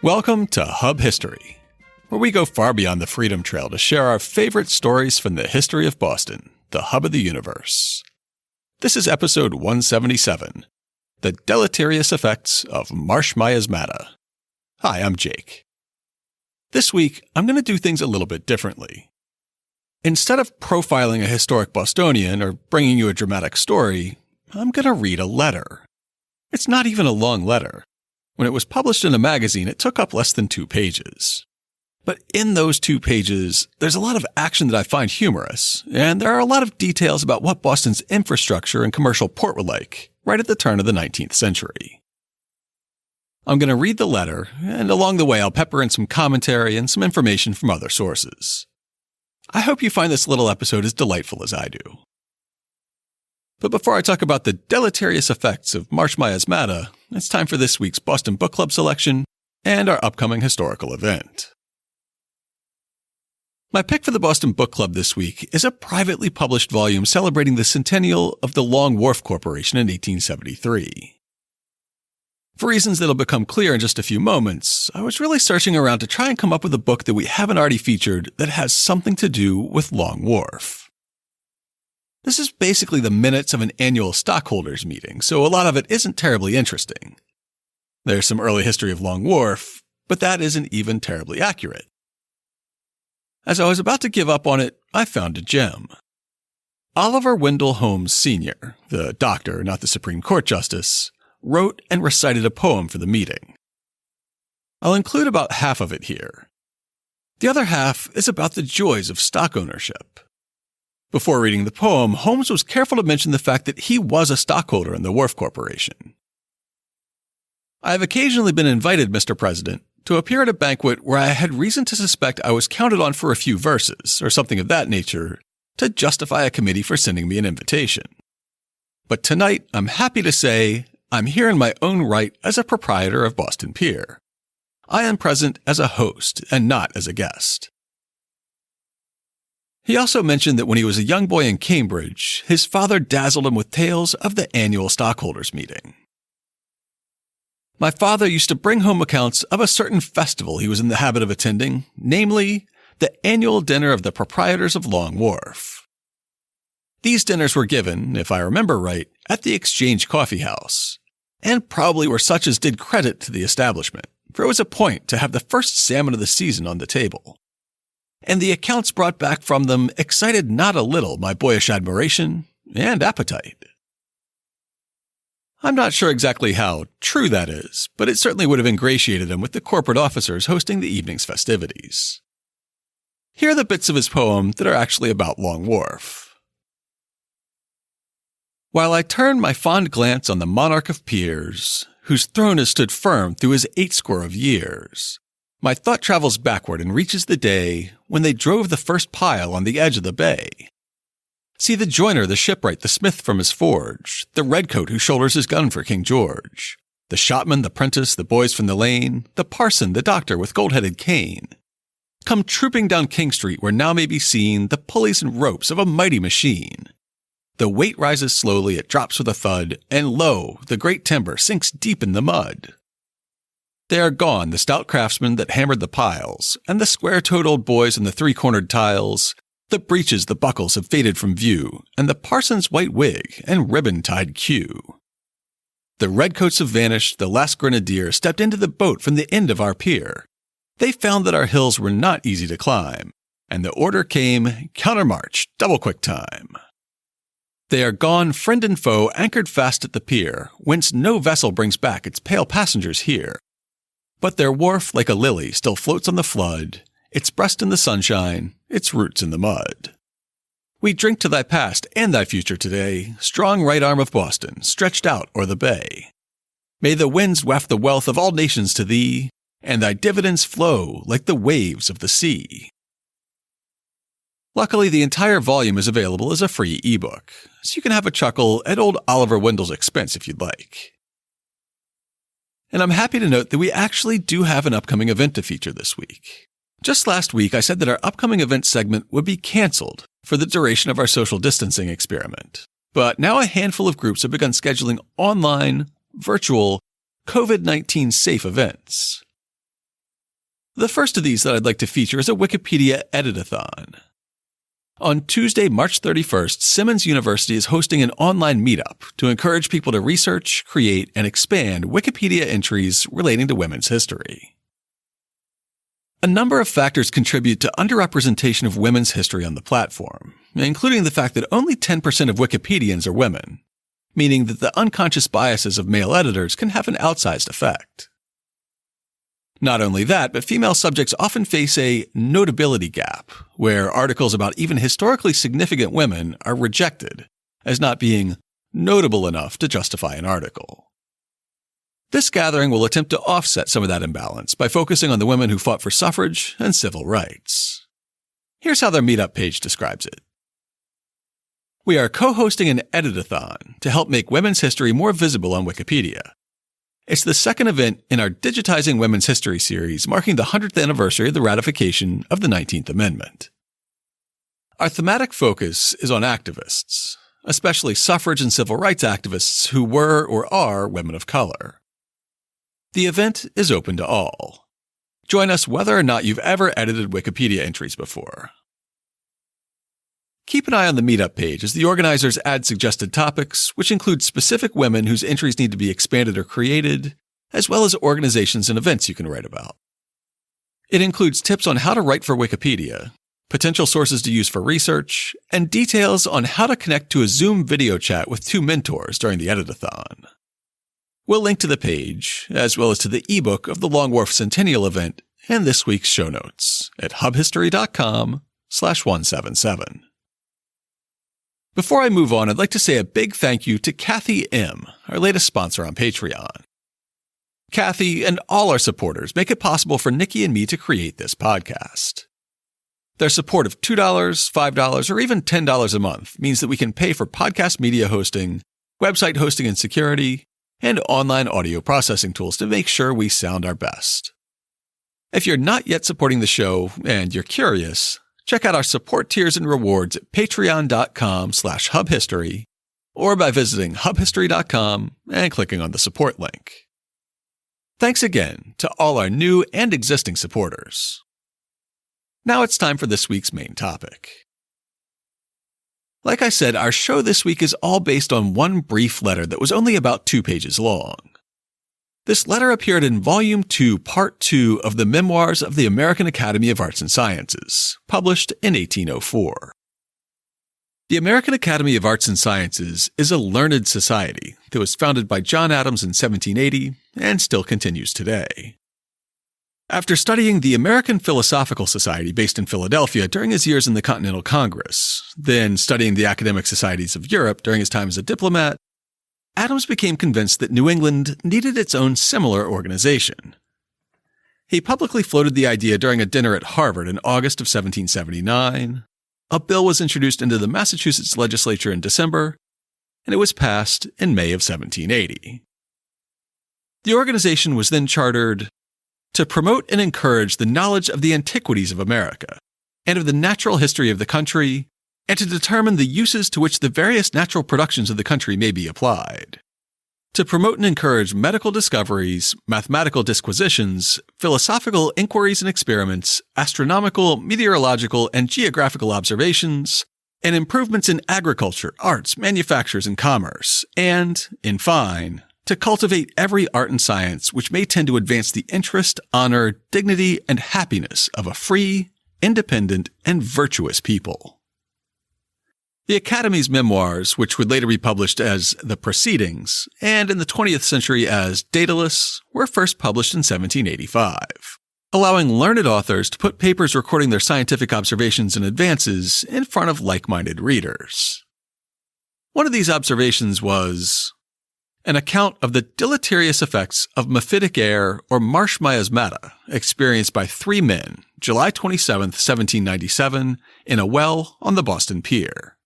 Welcome to Hub History, where we go far beyond the Freedom Trail to share our favorite stories from the history of Boston, the hub of the universe. This is episode 177, The Deleterious Effects of Marsh Miasmata. Hi, I'm Jake. This week, I'm going to do things a little bit differently. Instead of profiling a historic Bostonian or bringing you a dramatic story, I'm going to read a letter. It's not even a long letter. When it was published in a magazine, it took up less than 2 pages. But in those 2 pages, there's a lot of action that I find humorous, and there are a lot of details about what Boston's infrastructure and commercial port were like right at the turn of the 19th century. I'm going to read the letter, and along the way I'll pepper in some commentary and some information from other sources. I hope you find this little episode as delightful as I do. But before I talk about the deleterious effects of Marsh Miasmata, it's time for this week's Boston Book Club selection and our upcoming historical event. My pick for the Boston Book Club this week is a privately published volume celebrating the centennial of the Long Wharf Corporation in 1873. For reasons that'll become clear in just a few moments, I was really searching around to try and come up with a book that we haven't already featured that has something to do with Long Wharf. This is basically the minutes of an annual stockholders meeting, so a lot of it isn't terribly interesting. There's some early history of Long Wharf, but that isn't even terribly accurate. As I was about to give up on it, I found a gem. Oliver Wendell Holmes Sr., the doctor, not the Supreme Court Justice, wrote and recited a poem for the meeting. I'll include about half of it here. The other half is about the joys of stock ownership. Before reading the poem, Holmes was careful to mention the fact that he was a stockholder in the Wharf Corporation. I have occasionally been invited, Mr. President, to appear at a banquet where I had reason to suspect I was counted on for a few verses, or something of that nature, to justify a committee for sending me an invitation. But tonight, I'm happy to say, I'm here in my own right as a proprietor of Boston Pier. I am present as a host and not as a guest. He also mentioned that when he was a young boy in Cambridge, his father dazzled him with tales of the annual stockholders meeting. My father used to bring home accounts of a certain festival he was in the habit of attending, namely, the annual dinner of the proprietors of Long Wharf. These dinners were given, if I remember right, at the Exchange Coffee House, and probably were such as did credit to the establishment, for it was a point to have the first salmon of the season on the table. And the accounts brought back from them excited not a little my boyish admiration and appetite. I'm not sure exactly how true that is, but it certainly would have ingratiated him with the corporate officers hosting the evening's festivities. Here are the bits of his poem that are actually about Long Wharf. While I turn my fond glance on the monarch of peers, whose throne has stood firm through his 80 years, my thought travels backward and reaches the day when they drove the first pile on the edge of the bay. See the joiner, the shipwright, the smith from his forge, the redcoat who shoulders his gun for King George, the shopman, the prentice, the boys from the lane, the parson, the doctor with gold-headed cane, come trooping down King Street where now may be seen the pulleys and ropes of a mighty machine. The weight rises slowly, it drops with a thud, and lo, the great timber sinks deep in the mud. They are gone, the stout craftsmen that hammered the piles, and the square-toed old boys and the 3-cornered tiles. The breeches, the buckles have faded from view, and the parson's white wig and ribbon-tied queue. The redcoats have vanished, the last grenadier stepped into the boat from the end of our pier. They found that our hills were not easy to climb, and the order came, countermarch, double-quick time. They are gone, friend and foe, anchored fast at the pier, whence no vessel brings back its pale passengers here. But their wharf, like a lily, still floats on the flood, its breast in the sunshine, its roots in the mud. We drink to thy past and thy future today, strong right arm of Boston, stretched out o'er the bay. May the winds waft the wealth of all nations to thee, and thy dividends flow like the waves of the sea. Luckily, the entire volume is available as a free ebook, so you can have a chuckle at old Oliver Wendell's expense if you'd like. And I'm happy to note that we actually do have an upcoming event to feature this week. Just last week, I said that our upcoming event segment would be canceled for the duration of our social distancing experiment. But now a handful of groups have begun scheduling online, virtual, COVID-19 safe events. The first of these that I'd like to feature is a Wikipedia edit-a-thon. On Tuesday, March 31st, Simmons University is hosting an online meetup to encourage people to research, create, and expand Wikipedia entries relating to women's history. A number of factors contribute to underrepresentation of women's history on the platform, including the fact that only 10% of Wikipedians are women, meaning that the unconscious biases of male editors can have an outsized effect. Not only that, but female subjects often face a notability gap, where articles about even historically significant women are rejected as not being notable enough to justify an article. This gathering will attempt to offset some of that imbalance by focusing on the women who fought for suffrage and civil rights. Here's how their meetup page describes it. We are co-hosting an edit-a-thon to help make women's history more visible on Wikipedia. It's the second event in our Digitizing Women's History series, marking the 100th anniversary of the ratification of the 19th Amendment. Our thematic focus is on activists, especially suffrage and civil rights activists who were or are women of color. The event is open to all. Join us whether or not you've ever edited Wikipedia entries before. Keep an eye on the meetup page as the organizers add suggested topics, which include specific women whose entries need to be expanded or created, as well as organizations and events you can write about. It includes tips on how to write for Wikipedia, potential sources to use for research, and details on how to connect to a Zoom video chat with 2 mentors during the edit-a-thon. We'll link to the page, as well as to the ebook of the Long Wharf Centennial event and this week's show notes at hubhistory.com/177. Before I move on, I'd like to say a big thank you to Kathy M., our latest sponsor on Patreon. Kathy and all our supporters make it possible for Nikki and me to create this podcast. Their support of $2, $5, or even $10 a month means that we can pay for podcast media hosting, website hosting and security, and online audio processing tools to make sure we sound our best. If you're not yet supporting the show and you're curious, check out our support tiers and rewards at patreon.com/hubhistory or by visiting hubhistory.com and clicking on the support link. Thanks again to all our new and existing supporters. Now it's time for this week's main topic. Like I said, our show this week is all based on one brief letter that was only about 2 pages long. This letter appeared in Volume 2, Part 2 of the Memoirs of the American Academy of Arts and Sciences, published in 1804. The American Academy of Arts and Sciences is a learned society that was founded by John Adams in 1780 and still continues today. After studying the American Philosophical Society based in Philadelphia during his years in the Continental Congress, then studying the academic societies of Europe during his time as a diplomat, Adams became convinced that New England needed its own similar organization. He publicly floated the idea during a dinner at Harvard in August of 1779. A bill was introduced into the Massachusetts legislature in December, and it was passed in May of 1780. The organization was then chartered to promote and encourage the knowledge of the antiquities of America and of the natural history of the country, and to determine the uses to which the various natural productions of the country may be applied. To promote and encourage medical discoveries, mathematical disquisitions, philosophical inquiries and experiments, astronomical, meteorological, and geographical observations, and improvements in agriculture, arts, manufactures, and commerce, and, in fine, to cultivate every art and science which may tend to advance the interest, honor, dignity, and happiness of a free, independent, and virtuous people. The Academy's memoirs, which would later be published as The Proceedings, and in the 20th century as Deleterious, were first published in 1785, allowing learned authors to put papers recording their scientific observations and advances in front of like-minded readers. One of these observations was an account of the deleterious effects of mephitic air or Marsh Miasmata experienced by 3 men, July 27, 1797, in a well on the Boston Pier.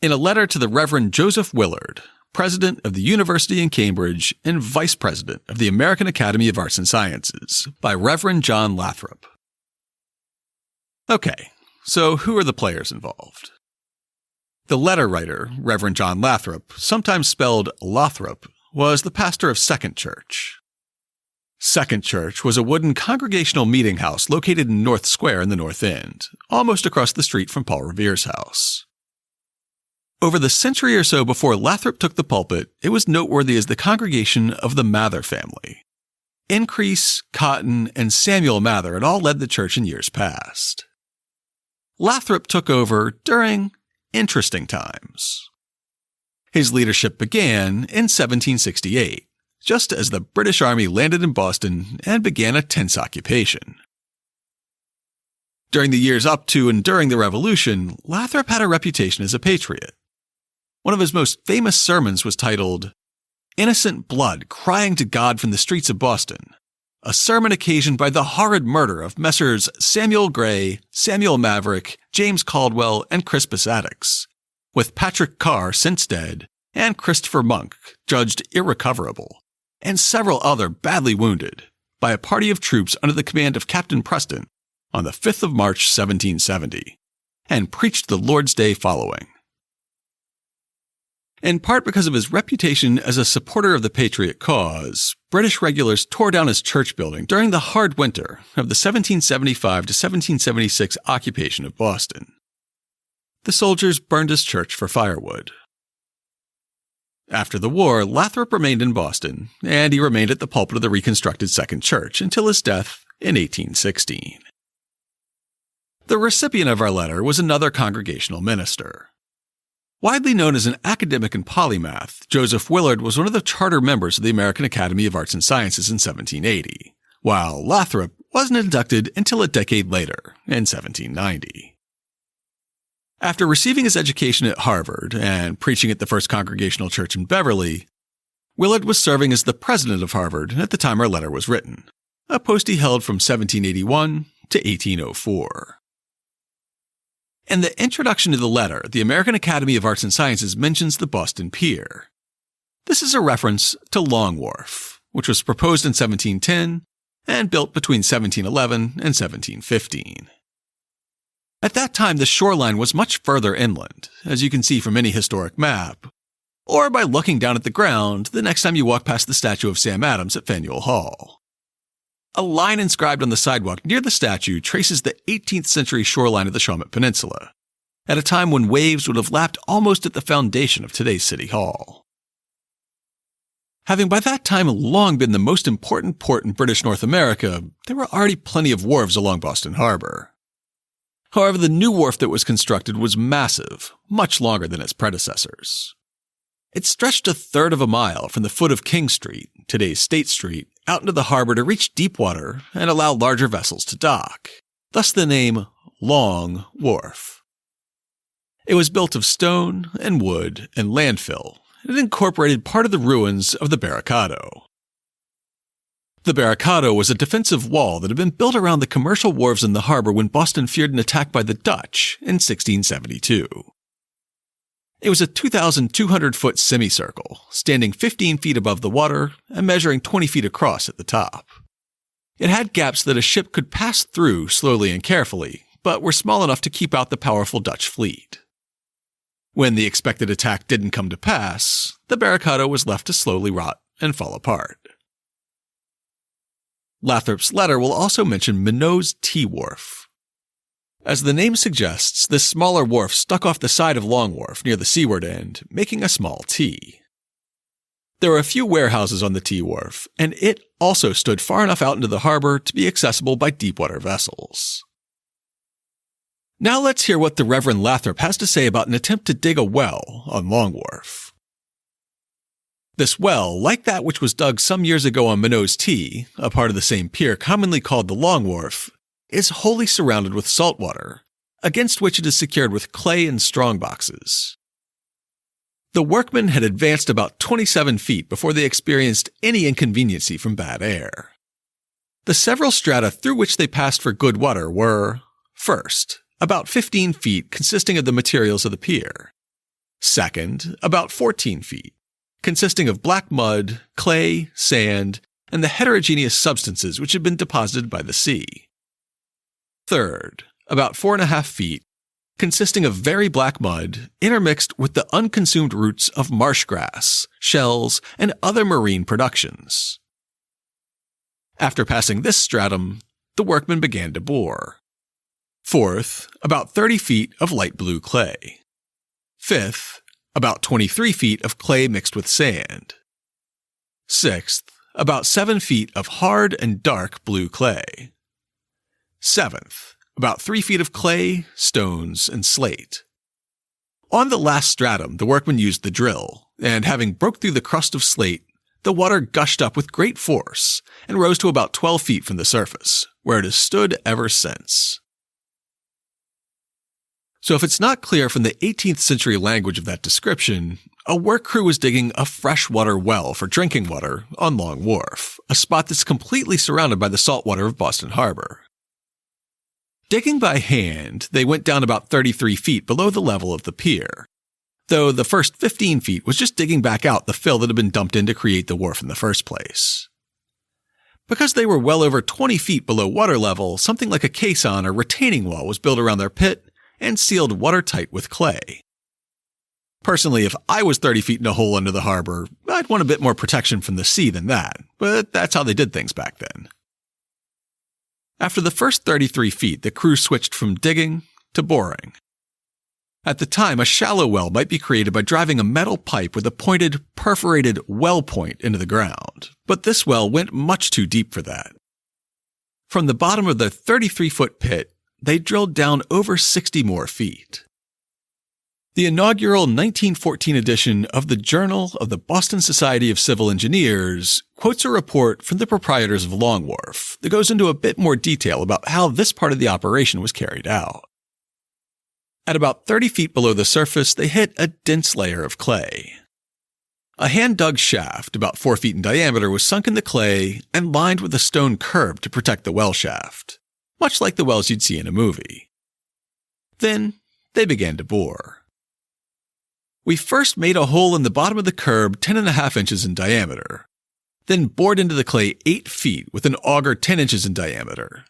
In a letter to the Reverend Joseph Willard, President of the University in Cambridge and Vice President of the American Academy of Arts and Sciences, by Reverend John Lathrop. Okay, so who are the players involved? The letter writer, Reverend John Lathrop, sometimes spelled Lothrop, was the pastor of Second Church. Second Church was a wooden congregational meeting house located in North Square in the North End, almost across the street from Paul Revere's house. Over the century or so before Lathrop took the pulpit, it was noteworthy as the congregation of the Mather family. Increase, Cotton, and Samuel Mather had all led the church in years past. Lathrop took over during interesting times. His leadership began in 1768, just as the British Army landed in Boston and began a tense occupation. During the years up to and during the Revolution, Lathrop had a reputation as a patriot. One of his most famous sermons was titled, "Innocent Blood Crying to God from the Streets of Boston," a sermon occasioned by the horrid murder of Messrs. Samuel Gray, Samuel Maverick, James Caldwell, and Crispus Attucks, with Patrick Carr, since dead, and Christopher Monk, judged irrecoverable, and several other badly wounded, by a party of troops under the command of Captain Preston on the 5th of March 1770, and preached the Lord's Day following. In part because of his reputation as a supporter of the Patriot cause, British regulars tore down his church building during the hard winter of the 1775 to 1776 occupation of Boston. The soldiers burned his church for firewood. After the war, Lathrop remained in Boston, and he remained at the pulpit of the reconstructed Second Church until his death in 1816. The recipient of our letter was another congregational minister. Widely known as an academic and polymath, Joseph Willard was one of the charter members of the American Academy of Arts and Sciences in 1780, while Lathrop wasn't inducted until a decade later, in 1790. After receiving his education at Harvard and preaching at the First Congregational Church in Beverly, Willard was serving as the president of Harvard at the time our letter was written, a post he held from 1781 to 1804. In the introduction to the letter, the American Academy of Arts and Sciences mentions the Boston Pier. This is a reference to Long Wharf, which was proposed in 1710 and built between 1711 and 1715. At that time, the shoreline was much further inland, as you can see from any historic map, or by looking down at the ground the next time you walk past the statue of Sam Adams at Faneuil Hall. A line inscribed on the sidewalk near the statue traces the 18th century shoreline of the Shawmut Peninsula, at a time when waves would have lapped almost at the foundation of today's City Hall. Having by that time long been the most important port in British North America, there were already plenty of wharves along Boston Harbor. However, the new wharf that was constructed was massive, much longer than its predecessors. It stretched a third of a mile from the foot of King Street, today's State Street, out into the harbor to reach deep water and allow larger vessels to dock, thus the name Long Wharf. It was built of stone and wood and landfill, and it incorporated part of the ruins of the Barricado. The Barricado was a defensive wall that had been built around the commercial wharves in the harbor when Boston feared an attack by the Dutch in 1672. It was a 2,200-foot semicircle, standing 15 feet above the water and measuring 20 feet across at the top. It had gaps that a ship could pass through slowly and carefully, but were small enough to keep out the powerful Dutch fleet. When the expected attack didn't come to pass, the Barricado was left to slowly rot and fall apart. Lathrop's letter will also mention Minot's Tea Wharf. As the name suggests, this smaller wharf stuck off the side of Long Wharf near the seaward end, making a small T. There were a few warehouses on the T Wharf, and it also stood far enough out into the harbor to be accessible by deep-water vessels. Now let's hear what the Reverend Lathrop has to say about an attempt to dig a well on Long Wharf. This well, like that which was dug some years ago on Minot's T, a part of the same pier commonly called the Long Wharf, is wholly surrounded with salt water, against which it is secured with clay and strong boxes. The workmen had advanced about 27 feet before they experienced any inconveniency from bad air. The several strata through which they passed for good water were, first, about 15 feet consisting of the materials of the pier. Second, about 14 feet, consisting of black mud, clay, sand, and the heterogeneous substances which had been deposited by the sea. Third, about 4.5 feet, consisting of very black mud intermixed with the unconsumed roots of marsh grass, shells, and other marine productions. After passing this stratum, the workmen began to bore. Fourth, about 30 feet of light blue clay. Fifth, about 23 feet of clay mixed with sand. Sixth, about 7 feet of hard and dark blue clay. Seventh, about 3 feet of clay, stones, and slate. On the last stratum, the workmen used the drill, and having broke through the crust of slate, the water gushed up with great force and rose to about 12 feet from the surface, where it has stood ever since. So if it's not clear from the 18th century language of that description, a work crew was digging a freshwater well for drinking water on Long Wharf, a spot that's completely surrounded by the salt water of Boston Harbor. Digging by hand, they went down about 33 feet below the level of the pier, though the first 15 feet was just digging back out the fill that had been dumped in to create the wharf in the first place. Because they were well over 20 feet below water level, something like a caisson or retaining wall was built around their pit and sealed watertight with clay. Personally, if I was 30 feet in a hole under the harbor, I'd want a bit more protection from the sea than that, but that's how they did things back then. After the first 33 feet, the crew switched from digging to boring. At the time, a shallow well might be created by driving a metal pipe with a pointed, perforated well point into the ground, but this well went much too deep for that. From the bottom of the 33-foot pit, they drilled down over 60 more feet. The inaugural 1914 edition of the Journal of the Boston Society of Civil Engineers quotes a report from the proprietors of Long Wharf that goes into a bit more detail about how this part of the operation was carried out. At about 30 feet below the surface, they hit a dense layer of clay. A hand-dug shaft, about 4 feet in diameter, was sunk in the clay and lined with a stone curb to protect the well shaft, much like the wells you'd see in a movie. Then, they began to bore. We first made a hole in the bottom of the curb 10.5 inches in diameter, then bored into the clay 8 feet with an auger 10 inches in diameter.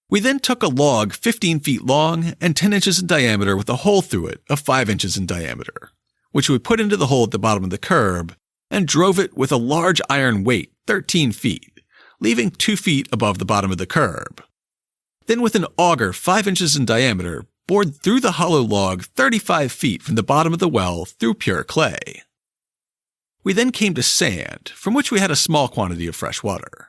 We then took a log 15 feet long and 10 inches in diameter with a hole through it of 5 inches in diameter, which we put into the hole at the bottom of the curb and drove it with a large iron weight 13 feet, leaving 2 feet above the bottom of the curb. Then with an auger 5 inches in diameter, bored through the hollow log 35 feet from the bottom of the well through pure clay. We then came to sand, from which we had a small quantity of fresh water.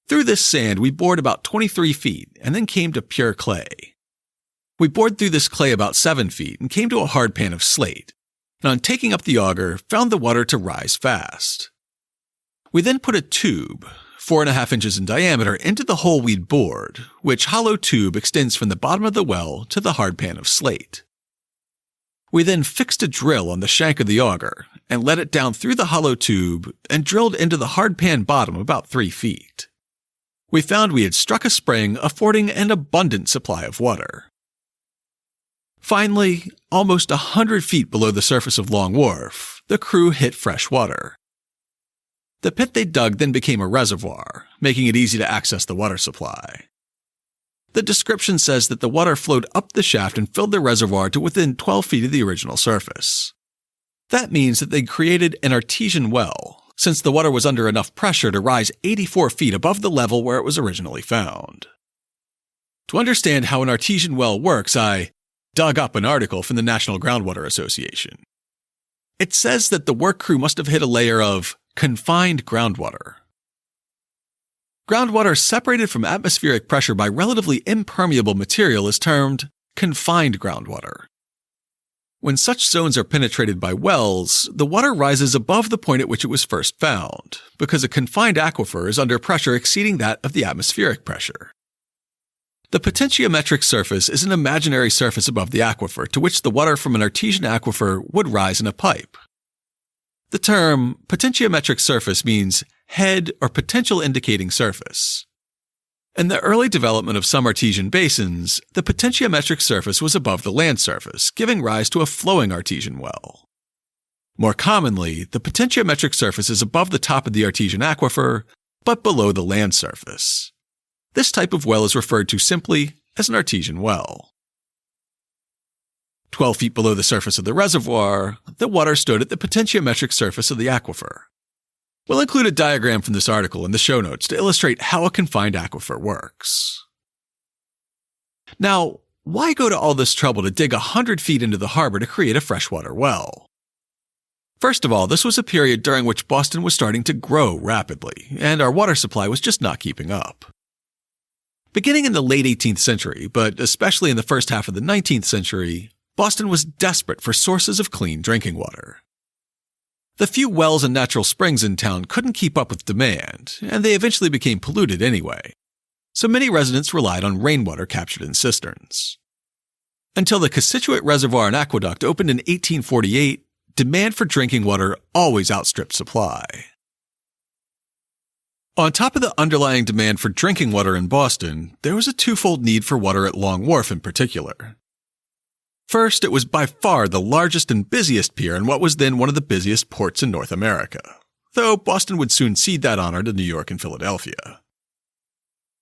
Through this sand, we bored about 23 feet and then came to pure clay. We bored through this clay about 7 feet and came to a hard pan of slate, and on taking up the auger, found the water to rise fast. We then put a tube, 4.5 inches in diameter, into the hole we'd bored, which hollow tube extends from the bottom of the well to the hard pan of slate. We then fixed a drill on the shank of the auger and let it down through the hollow tube and drilled into the hard pan bottom about 3 feet. We found we had struck a spring affording an abundant supply of water. Finally, almost 100 feet below the surface of Long Wharf, the crew hit fresh water. The pit they dug then became a reservoir, making it easy to access the water supply. The description says that the water flowed up the shaft and filled the reservoir to within 12 feet of the original surface. That means that they created an artesian well, since the water was under enough pressure to rise 84 feet above the level where it was originally found. To understand how an artesian well works, I dug up an article from the National Groundwater Association. It says that the work crew must have hit a layer of confined groundwater. Groundwater separated from atmospheric pressure by relatively impermeable material is termed confined groundwater. When such zones are penetrated by wells, the water rises above the point at which it was first found, because a confined aquifer is under pressure exceeding that of the atmospheric pressure. The potentiometric surface is an imaginary surface above the aquifer to which the water from an artesian aquifer would rise in a pipe. The term potentiometric surface means head or potential indicating surface. In the early development of some artesian basins, the potentiometric surface was above the land surface, giving rise to a flowing artesian well. More commonly, the potentiometric surface is above the top of the artesian aquifer, but below the land surface. This type of well is referred to simply as an artesian well. 12 feet below the surface of the reservoir, the water stood at the potentiometric surface of the aquifer. We'll include a diagram from this article in the show notes to illustrate how a confined aquifer works. Now, why go to all this trouble to dig 100 feet into the harbor to create a freshwater well? First of all, this was a period during which Boston was starting to grow rapidly, and our water supply was just not keeping up. Beginning in the late 18th century, but especially in the first half of the 19th century, Boston was desperate for sources of clean drinking water. The few wells and natural springs in town couldn't keep up with demand, and they eventually became polluted anyway, so many residents relied on rainwater captured in cisterns. Until the Costituent Reservoir and Aqueduct opened in 1848, demand for drinking water always outstripped supply. On top of the underlying demand for drinking water in Boston, there was a twofold need for water at Long Wharf in particular. First, it was by far the largest and busiest pier in what was then one of the busiest ports in North America, though Boston would soon cede that honor to New York and Philadelphia.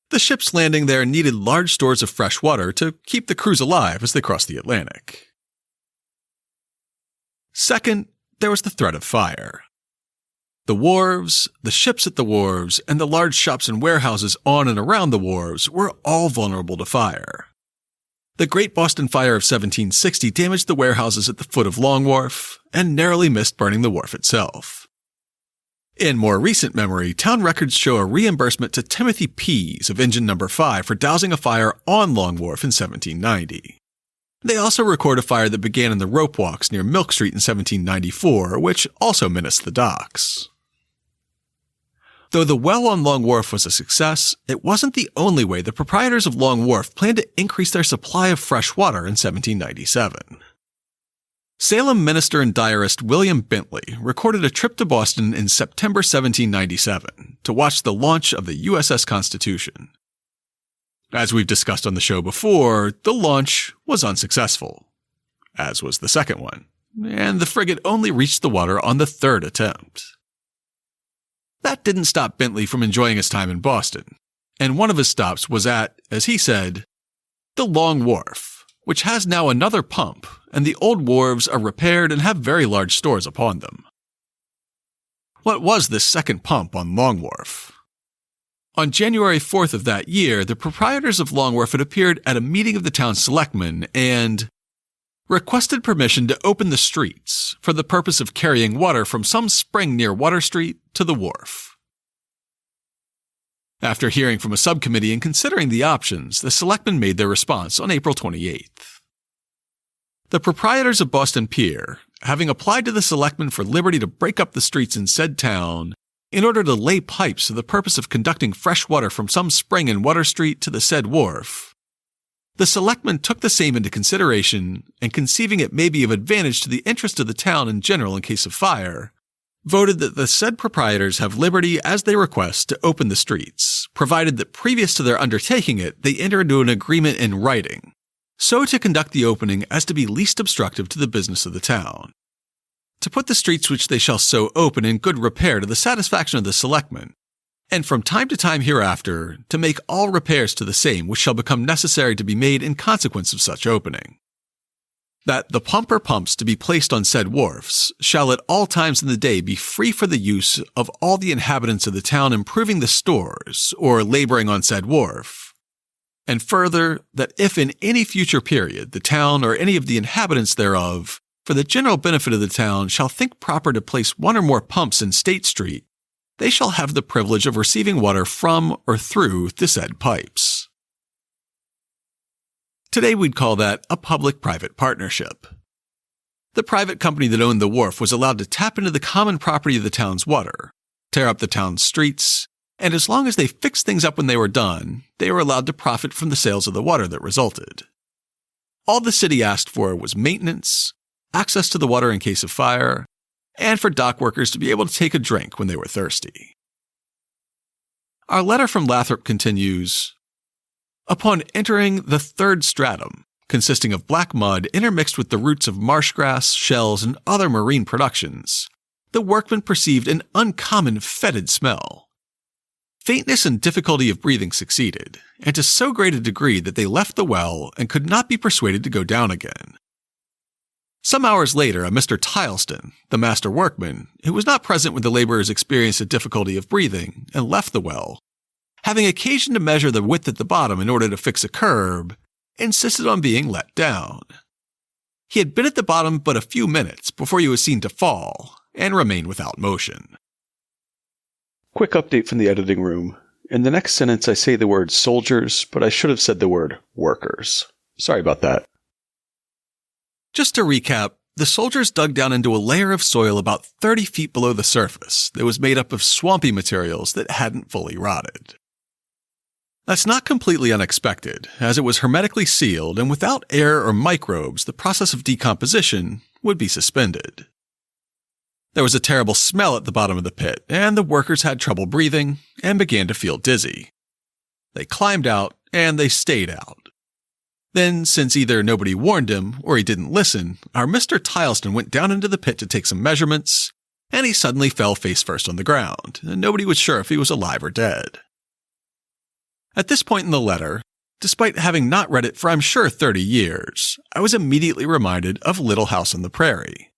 The ships landing there needed large stores of fresh water to keep the crews alive as they crossed the Atlantic. Second, there was the threat of fire. The wharves, the ships at the wharves, and the large shops and warehouses on and around the wharves were all vulnerable to fire. The Great Boston Fire of 1760 damaged the warehouses at the foot of Long Wharf and narrowly missed burning the wharf itself. In more recent memory, town records show a reimbursement to Timothy Pease of Engine No. 5 for dousing a fire on Long Wharf in 1790. They also record a fire that began in the rope walks near Milk Street in 1794, which also menaced the docks. Though the well on Long Wharf was a success, it wasn't the only way the proprietors of Long Wharf planned to increase their supply of fresh water in 1797. Salem minister and diarist William Bentley recorded a trip to Boston in September 1797 to watch the launch of the USS Constitution. As we've discussed on the show before, the launch was unsuccessful, as was the second one, and the frigate only reached the water on the third attempt. That didn't stop Bentley from enjoying his time in Boston, and one of his stops was at, as he said, the Long Wharf, which has now another pump, and the old wharves are repaired and have very large stores upon them. What was this second pump on Long Wharf? On January 4th of that year, the proprietors of Long Wharf had appeared at a meeting of the town selectmen and requested permission to open the streets for the purpose of carrying water from some spring near Water Street to the wharf. After hearing from a subcommittee and considering the options, the selectmen made their response on April 28th. The proprietors of Boston Pier, having applied to the selectmen for liberty to break up the streets in said town in order to lay pipes for the purpose of conducting fresh water from some spring in Water Street to the said wharf, the selectmen took the same into consideration and, conceiving it may be of advantage to the interest of the town in general in case of fire, voted that the said proprietors have liberty as they request to open the streets, provided that previous to their undertaking it they enter into an agreement in writing, so to conduct the opening as to be least obstructive to the business of the town, to put the streets which they shall so open in good repair to the satisfaction of the selectmen, and from time to time hereafter to make all repairs to the same which shall become necessary to be made in consequence of such opening. That the pump or pumps to be placed on said wharfs shall at all times in the day be free for the use of all the inhabitants of the town improving the stores or laboring on said wharf. And further, that if in any future period the town or any of the inhabitants thereof, for the general benefit of the town, shall think proper to place one or more pumps in State Street, they shall have the privilege of receiving water from or through the said pipes. Today we'd call that a public-private partnership. The private company that owned the wharf was allowed to tap into the common property of the town's water, tear up the town's streets, and as long as they fixed things up when they were done, they were allowed to profit from the sales of the water that resulted. All the city asked for was maintenance, access to the water in case of fire, and for dock workers to be able to take a drink when they were thirsty. Our letter from Lathrop continues, upon entering the third stratum, consisting of black mud intermixed with the roots of marsh grass, shells, and other marine productions, the workmen perceived an uncommon fetid smell. Faintness and difficulty of breathing succeeded, and to so great a degree that they left the well and could not be persuaded to go down again. Some hours later, a Mr. Tileston, the master workman, who was not present when the laborers experienced a difficulty of breathing and left the well, having occasion to measure the width at the bottom in order to fix a curb, insisted on being let down. He had been at the bottom but a few minutes before he was seen to fall and remain without motion. Quick update from the editing room. In the next sentence, I say the word soldiers, but I should have said the word workers. Sorry about that. Just to recap, the soldiers dug down into a layer of soil about 30 feet below the surface that was made up of swampy materials that hadn't fully rotted. That's not completely unexpected, as it was hermetically sealed, and without air or microbes, the process of decomposition would be suspended. There was a terrible smell at the bottom of the pit, and the workers had trouble breathing and began to feel dizzy. They climbed out, and they stayed out. Then, since either nobody warned him or he didn't listen, our Mr. Tileston went down into the pit to take some measurements, and he suddenly fell face first on the ground, and nobody was sure if he was alive or dead. At this point in the letter, despite having not read it for I'm sure 30 years, I was immediately reminded of Little House on the Prairie.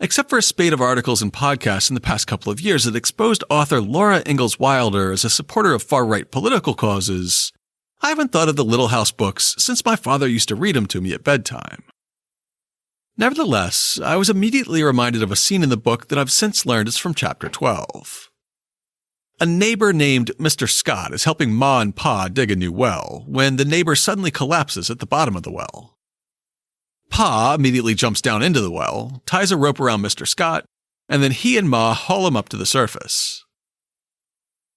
Except for a spate of articles and podcasts in the past couple of years that exposed author Laura Ingalls Wilder as a supporter of far-right political causes, I haven't thought of the Little House books since my father used to read them to me at bedtime. Nevertheless, I was immediately reminded of a scene in the book that I've since learned is from Chapter 12. A neighbor named Mr. Scott is helping Ma and Pa dig a new well when the neighbor suddenly collapses at the bottom of the well. Pa immediately jumps down into the well, ties a rope around Mr. Scott, and then he and Ma haul him up to the surface.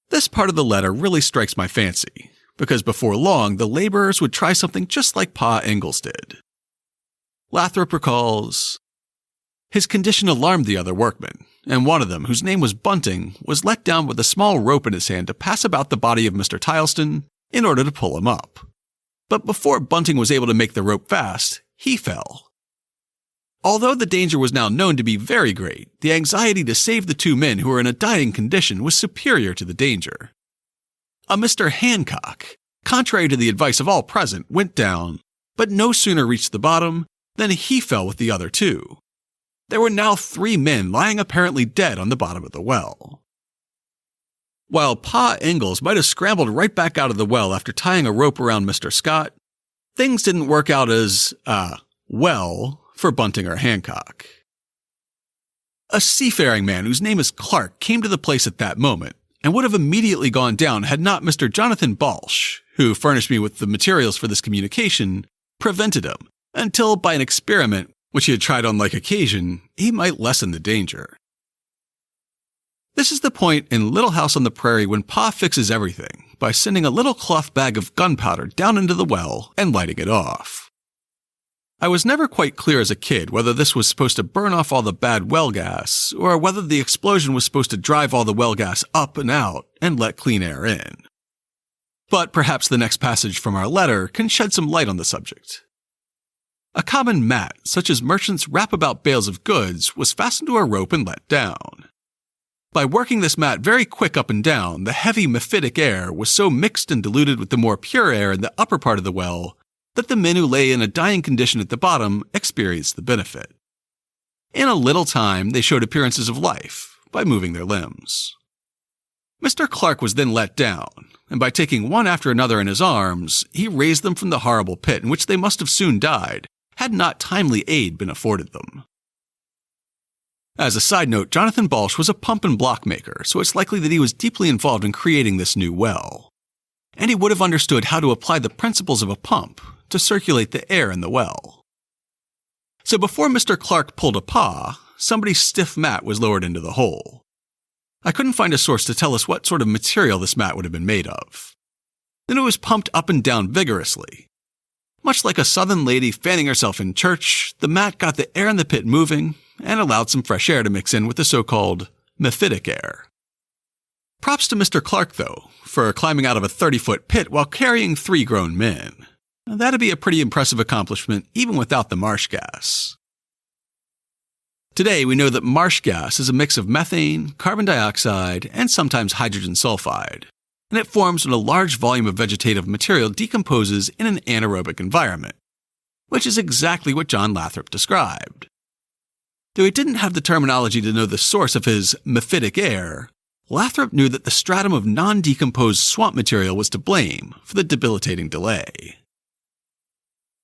This part of the letter really strikes my fancy, because before long, the laborers would try something just like Pa Ingalls did. Lathrop recalls, his condition alarmed the other workmen, and one of them, whose name was Bunting, was let down with a small rope in his hand to pass about the body of Mr. Tileston in order to pull him up. But before Bunting was able to make the rope fast, he fell. Although the danger was now known to be very great, the anxiety to save the two men who were in a dying condition was superior to the danger. A Mr. Hancock, contrary to the advice of all present, went down, but no sooner reached the bottom than he fell with the other two. There were now 3 men lying apparently dead on the bottom of the well. While Pa Ingalls might have scrambled right back out of the well after tying a rope around Mr. Scott, things didn't work out as, well for Bunting or Hancock. A seafaring man whose name is Clark came to the place at that moment and would have immediately gone down had not Mr. Jonathan Balsh, who furnished me with the materials for this communication, prevented him, until by an experiment, which he had tried on like occasion, he might lessen the danger. This is the point in Little House on the Prairie when Pa fixes everything by sending a little cloth bag of gunpowder down into the well and lighting it off. I was never quite clear as a kid whether this was supposed to burn off all the bad well gas, or whether the explosion was supposed to drive all the well gas up and out and let clean air in. But perhaps the next passage from our letter can shed some light on the subject. A common mat, such as merchants wrap about bales of goods, was fastened to a rope and let down. By working this mat very quick up and down, the heavy mephitic air was so mixed and diluted with the more pure air in the upper part of the well that the men who lay in a dying condition at the bottom experienced the benefit. In a little time, they showed appearances of life by moving their limbs. Mr. Clark was then let down, and by taking one after another in his arms, he raised them from the horrible pit in which they must have soon died, had not timely aid been afforded them. As a side note, Jonathan Balsh was a pump and block maker, so it's likely that he was deeply involved in creating this new well. And he would have understood how to apply the principles of a pump to circulate the air in the well. So before Mr. Clark pulled a paw, somebody's stiff mat was lowered into the hole. I couldn't find a source to tell us what sort of material this mat would have been made of. Then it was pumped up and down vigorously. Much like a southern lady fanning herself in church, the mat got the air in the pit moving and allowed some fresh air to mix in with the so-called mephitic air. Props to Mr. Clark, though, for climbing out of a 30-foot pit while carrying 3 grown men. That'd be a pretty impressive accomplishment even without the marsh gas. Today, we know that marsh gas is a mix of methane, carbon dioxide, and sometimes hydrogen sulfide, and it forms when a large volume of vegetative material decomposes in an anaerobic environment, which is exactly what John Lathrop described. Though he didn't have the terminology to know the source of his mephitic air, Lathrop knew that the stratum of non-decomposed swamp material was to blame for the debilitating delay.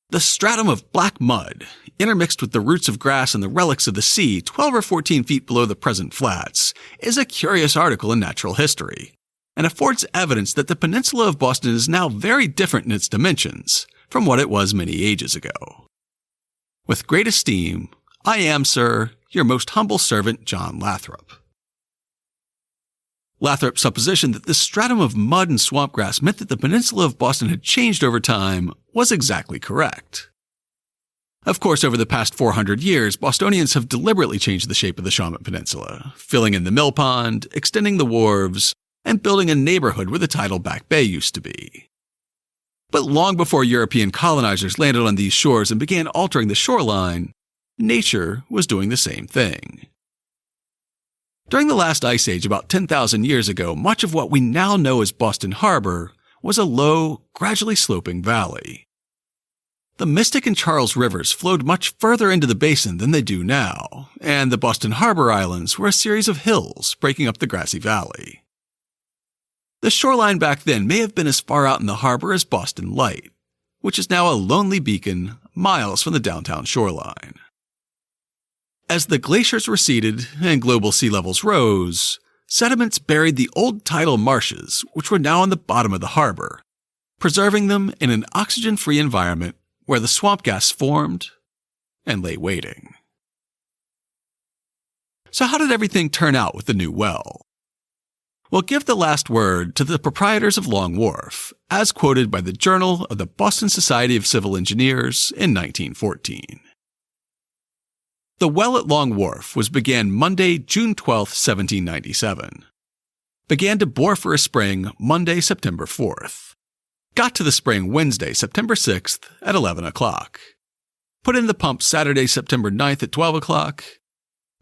The stratum of black mud, intermixed with the roots of grass and the relics of the sea 12 or 14 feet below the present flats, is a curious article in natural history, and affords evidence that the peninsula of Boston is now very different in its dimensions from what it was many ages ago. With great esteem, I am, sir, your most humble servant, John Lathrop. Lathrop's supposition that this stratum of mud and swamp grass meant that the peninsula of Boston had changed over time was exactly correct. Of course, over the past 400 years, Bostonians have deliberately changed the shape of the Shawmut Peninsula, filling in the mill pond, extending the wharves, and building a neighborhood where the tidal Back Bay used to be. But long before European colonizers landed on these shores and began altering the shoreline, nature was doing the same thing. During the last ice age about 10,000 years ago, much of what we now know as Boston Harbor was a low, gradually sloping valley. The Mystic and Charles Rivers flowed much further into the basin than they do now, and the Boston Harbor Islands were a series of hills breaking up the grassy valley. The shoreline back then may have been as far out in the harbor as Boston Light, which is now a lonely beacon miles from the downtown shoreline. As the glaciers receded and global sea levels rose, sediments buried the old tidal marshes, which were now on the bottom of the harbor, preserving them in an oxygen-free environment where the swamp gas formed and lay waiting. So how did everything turn out with the new well? We'll give the last word to the proprietors of Long Wharf, as quoted by the Journal of the Boston Society of Civil Engineers in 1914. The well at Long Wharf was began Monday, June 12, 1797. Began to bore for a spring Monday, September 4th. Got to the spring Wednesday, September 6th at 11 o'clock. Put in the pump Saturday, September 9th at 12 o'clock.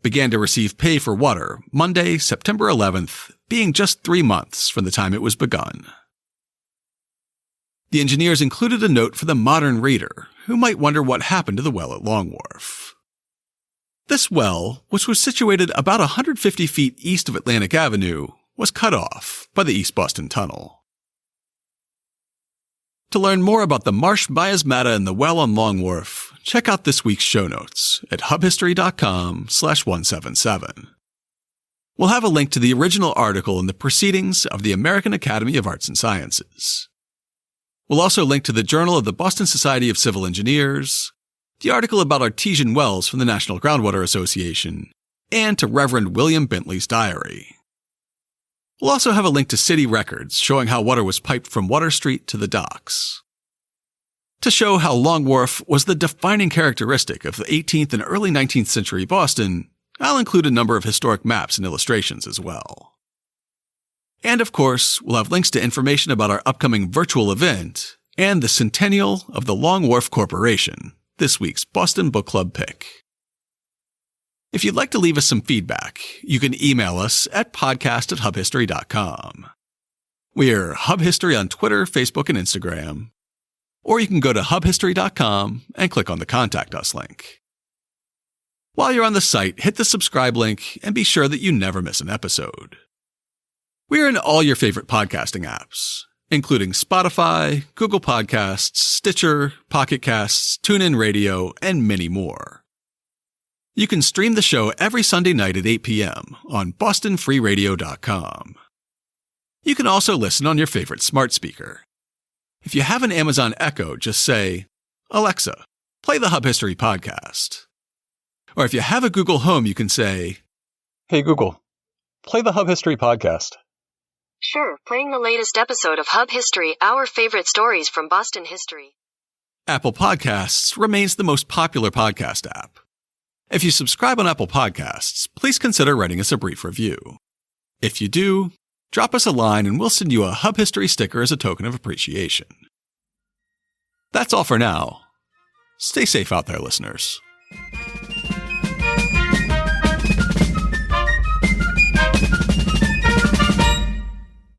Began to receive pay for water Monday, September 11th, being just 3 months from the time it was begun. The engineers included a note for the modern reader who might wonder what happened to the well at Long Wharf. This well, which was situated about 150 feet east of Atlantic Avenue, was cut off by the East Boston Tunnel. To learn more about the Marsh Miasmata and the well on Long Wharf, check out this week's show notes at hubhistory.com/177. We'll have a link to the original article in the Proceedings of the American Academy of Arts and Sciences. We'll also link to the Journal of the Boston Society of Civil Engineers, the article about artesian wells from the National Groundwater Association, and to Reverend William Bentley's diary. We'll also have a link to city records showing how water was piped from Water Street to the docks. To show how Long Wharf was the defining characteristic of the 18th and early 19th century Boston, I'll include a number of historic maps and illustrations as well. And of course, we'll have links to information about our upcoming virtual event and the centennial of the Long Wharf Corporation, this week's Boston Book Club pick. If you'd like to leave us some feedback, you can email us at podcast@hubhistory.com. We're Hub History on Twitter, Facebook, and Instagram. Or you can go to hubhistory.com and click on the Contact Us link. While you're on the site, hit the subscribe link and be sure that you never miss an episode. We're in all your favorite podcasting apps, including Spotify, Google Podcasts, Stitcher, Pocket Casts, TuneIn Radio, and many more. You can stream the show every Sunday night at 8 p.m. on bostonfreeradio.com. You can also listen on your favorite smart speaker. If you have an Amazon Echo, just say, "Alexa, play the Hub History podcast." Or if you have a Google Home, you can say, "Hey Google, play the Hub History podcast." Sure, playing the latest episode of Hub History, our favorite stories from Boston history. Apple Podcasts remains the most popular podcast app. If you subscribe on Apple Podcasts, please consider writing us a brief review. If you do, drop us a line and we'll send you a Hub History sticker as a token of appreciation. That's all for now. Stay safe out there, listeners.